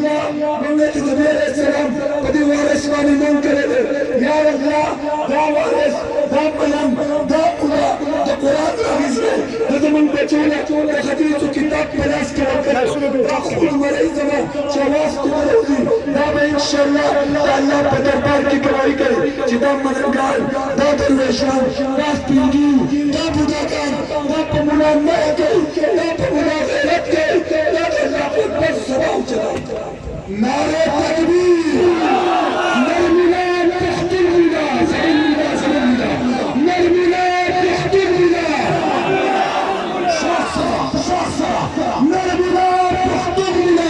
مولد النبي عليه السلام بدي وارث واني منكر يا الله دا وارث دا قلم دا قرآن دا قرآن عزيزي هذا من بجولة خديث كتاب بلاس كلام أخذ مريضنا شواس تمرودي دا إن شاء الله دا الله بدربار کی کرائی کرے جدا مدنگار دا درویشان دا پیگی دا بوداگان دا پمنا مہکے دا پمنا غیرت کے دا اللہ خود بس سراؤ چلا نعرہ تکبیر نرمنا تحت الولا زعیم الولا زعیم الولا نرمنا تحت الولا شخصا نرمنا تحت الولا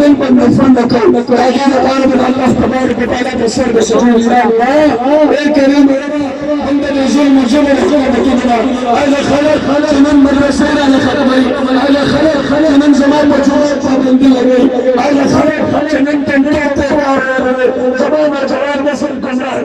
من نفرنا لكن طالب الله تبارك وتعالى بسر بسجود الله الكريم عند نزول مجمل حكومتنا على خلق من مدرسين على خطبي على خلق من زمان مجموعة فاضل على خلق من تنتهي زمان جوال مصر گزار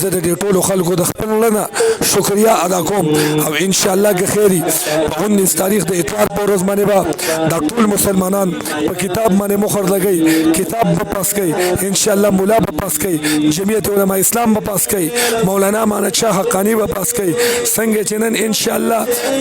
زه د ټولو خلکو د خپل لنه شکریا ادا کوم او ان شاء الله کې خیری په 19 تاریخ د اتوار په ورځ باندې با د ټول مسلمانان په کتاب باندې مخر لګي کتاب په پاس کوي ان شاء الله مولا په پاس کوي جمعیت علماء اسلام په پاس کوي مولانا ماند شاه حقانی په پاس کوي څنګه چې نن ان شاء الله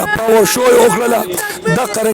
د پاور شو وکړه د